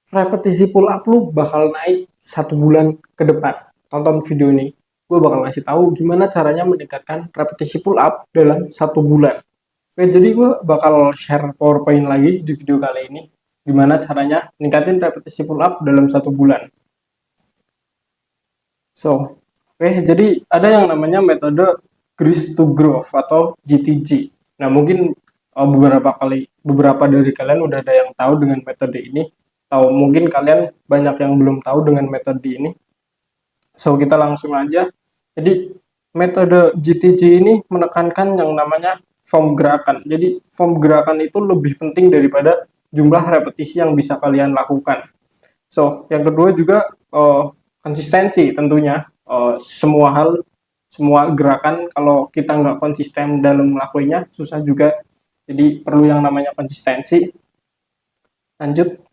repetisi pull up lu bakal naik 1 bulan ke depan. Tonton video ini, gue bakal ngasih tahu gimana caranya meningkatkan repetisi pull up dalam 1 bulan. Oke, jadi gue bakal share PowerPoint lagi di video kali ini, gimana caranya meningkatin repetisi pull up dalam 1 bulan. Oke, jadi ada yang namanya metode Grease to Growth atau GTG. Nah, mungkin beberapa dari kalian udah ada yang tahu dengan metode ini, atau mungkin kalian banyak yang belum tahu dengan metode ini. Kita langsung aja. Jadi metode GTG ini menekankan yang namanya form gerakan. Jadi form gerakan itu lebih penting daripada jumlah repetisi yang bisa kalian lakukan. Yang kedua juga konsistensi tentunya. Semua gerakan kalau kita nggak konsisten dalam melakukannya susah juga. Jadi perlu yang namanya konsistensi. Lanjut.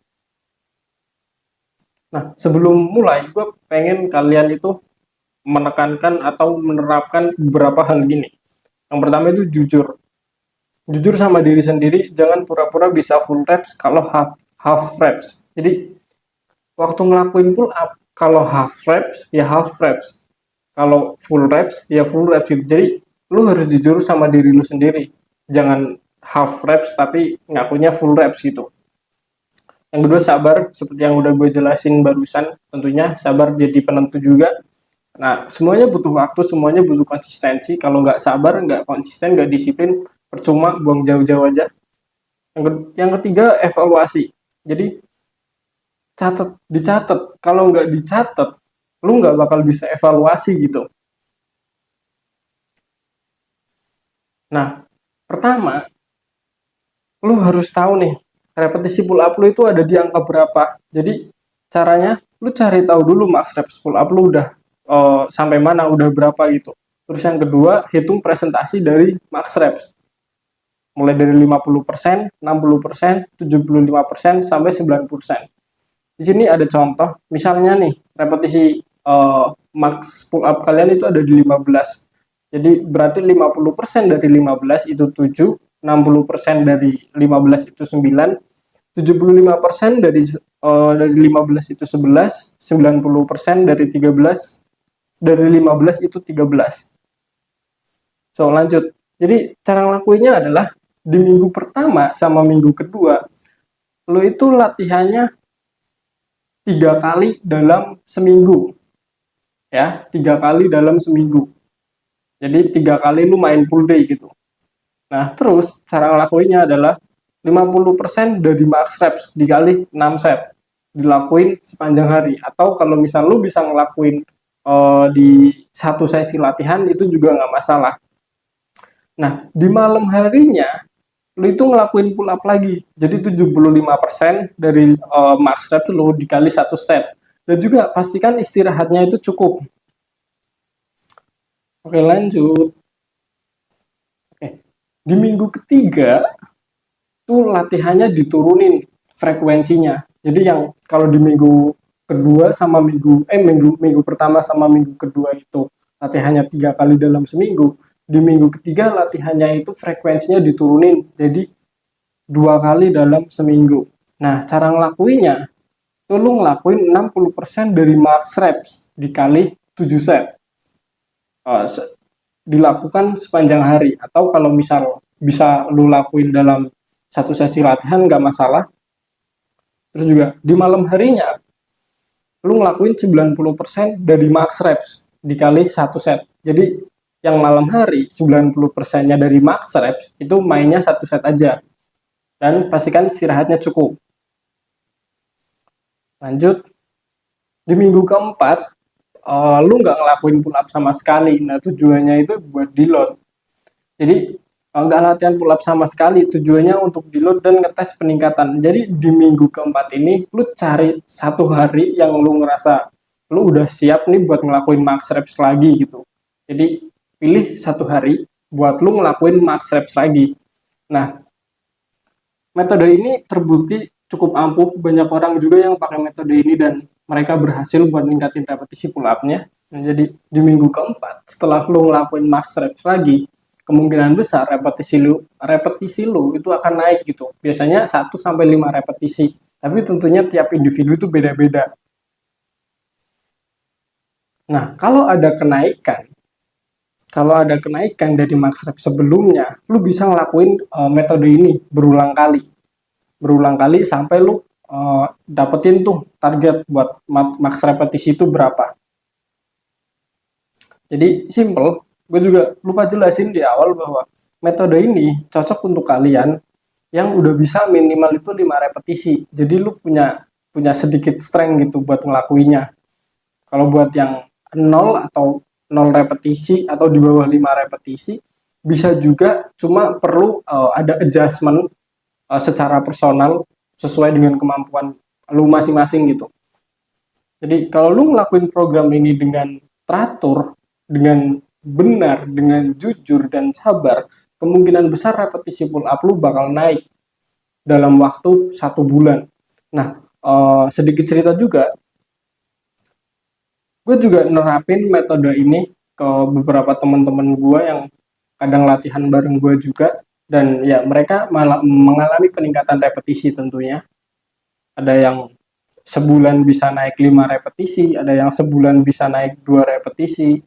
Nah, sebelum mulai, gue pengen kalian itu menekankan atau menerapkan beberapa hal gini. Yang pertama itu jujur. Jujur sama diri sendiri, jangan pura-pura bisa full reps kalau half reps. Jadi, waktu ngelakuin pull up, kalau half reps, ya half reps. Kalau full reps, ya full reps. Jadi, lu harus jujur sama diri lu sendiri. Jangan half reps, tapi ngakunya full reps gitu. Yang kedua, sabar. Seperti yang udah gue jelasin barusan, tentunya sabar jadi penentu juga. Nah, semuanya butuh waktu, semuanya butuh konsistensi. Kalau nggak sabar, nggak konsisten, nggak disiplin, percuma, buang jauh-jauh aja. Yang ketiga, evaluasi. Jadi, dicatat. Kalau nggak dicatat, lu nggak bakal bisa evaluasi gitu. Nah, pertama, lu harus tahu nih, repetisi pull up lu itu ada di angka berapa. Jadi, caranya, lu cari tahu dulu max reps pull up lu udah sampai mana, udah berapa gitu. Terus yang kedua, hitung presentasi dari max reps. Mulai dari 50%, 60%, 75%, sampai 90%. Di sini ada contoh, misalnya nih, repetisi max pull up kalian itu ada di 15. Jadi berarti 50% dari 15 itu 7, 60% dari 15 itu 9, 75% dari 15 itu 11, 90% dari 13, dari 15 itu 13. Lanjut. Jadi cara ngelakuinnya adalah di minggu pertama sama minggu kedua, lo itu latihannya 3 kali dalam seminggu. Ya, 3 kali dalam seminggu. Jadi 3 kali lu main full day gitu. Nah, terus cara ngelakuinnya adalah 50% dari max reps dikali 6 set. Dilakuin sepanjang hari. Atau kalau misal lu bisa ngelakuin di satu sesi latihan, itu juga nggak masalah. Nah, di malam harinya, lu itu ngelakuin pull up lagi. Jadi 75% dari max reps lu dikali satu set. Dan juga pastikan istirahatnya itu cukup. Oke, lanjut. Di minggu ketiga tuh latihannya diturunin frekuensinya. Jadi yang kalau di minggu kedua sama minggu pertama sama minggu kedua itu latihannya 3 kali dalam seminggu, di minggu ketiga latihannya itu frekuensinya diturunin jadi 2 kali dalam seminggu. Nah, cara ngelakuinnya tuh lu ngelakuin 60% dari max reps dikali 7 set. Dilakukan sepanjang hari, atau kalau misal bisa lu lakuin dalam satu sesi latihan nggak masalah. Terus juga di malam harinya lu ngelakuin 90% dari max reps dikali satu set. Jadi yang malam hari 90%-nya dari max reps itu mainnya satu set aja, dan pastikan istirahatnya cukup. Lanjut, di minggu keempat lu nggak ngelakuin pull up sama sekali. Nah, tujuannya itu buat deload. Jadi nggak latihan pull up sama sekali, tujuannya untuk deload dan ngetes peningkatan. Jadi di minggu keempat ini lu cari satu hari yang lu ngerasa lu udah siap nih buat ngelakuin max reps lagi gitu. Jadi pilih satu hari buat lu ngelakuin max reps lagi. Nah, metode ini terbukti cukup ampuh. Banyak orang juga yang pakai metode ini dan mereka berhasil buat ningkatin repetisi pull up-nya. Nah, jadi di minggu keempat setelah lu ngelakuin max reps lagi, kemungkinan besar repetisi lu itu akan naik gitu. Biasanya 1 sampai 5 repetisi. Tapi tentunya tiap individu itu beda-beda. Nah, kalau ada kenaikan dari max rep sebelumnya, lu bisa ngelakuin metode ini berulang kali sampai lu dapetin tuh target buat max repetisi itu berapa. Jadi simple, gue juga lupa jelasin di awal bahwa metode ini cocok untuk kalian yang udah bisa minimal itu 5 repetisi. Jadi lu punya sedikit strength gitu buat ngelakuinnya. Kalau buat yang 0 atau 0 repetisi atau di bawah 5 repetisi, bisa juga cuma perlu ada adjustment secara personal sesuai dengan kemampuan lu masing-masing gitu. Jadi kalau lu ngelakuin program ini dengan teratur, dengan benar, dengan jujur dan sabar, kemungkinan besar repetisi pull up lu bakal naik dalam waktu 1 bulan. Nah, sedikit cerita juga, gue juga nerapin metode ini ke beberapa teman-teman gue yang kadang latihan bareng gue juga, dan ya mereka malah mengalami peningkatan repetisi tentunya. Ada yang sebulan bisa naik 5 repetisi, ada yang sebulan bisa naik 2 repetisi.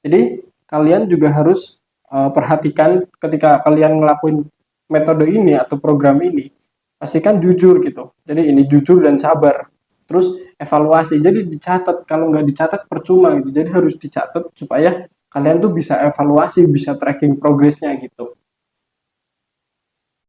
Jadi kalian juga harus perhatikan ketika kalian ngelakuin metode ini atau program ini, pastikan jujur gitu. Jadi ini jujur dan sabar. Terus evaluasi, jadi dicatat, kalau nggak dicatat percuma gitu. Jadi harus dicatat supaya kalian tuh bisa evaluasi, bisa tracking progresnya gitu.